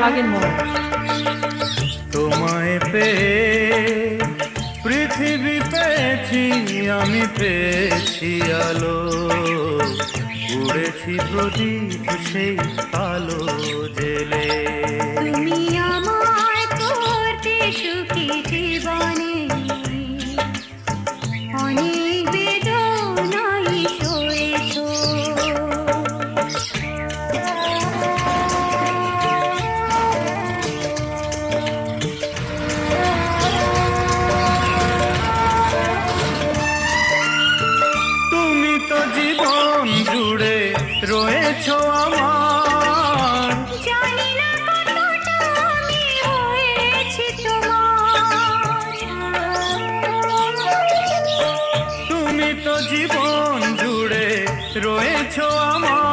আগের মোড়। তোমায় পেয়ে পৃথিবী পেয়েছি, আমি পেয়েছি আলো, উড়েছি প্রদীপ সেই আলো জেলে। তুমি আমায় করতে সুখী জীবনে, অনেক বেদনাই সয়েছো। তুমি তো জীবন জুড়ে রয়েছো আমার, জানি না কতটা আমি হয়েছি তোমার। তুমি তো জীবন জুড়ে রয়েছো আমার।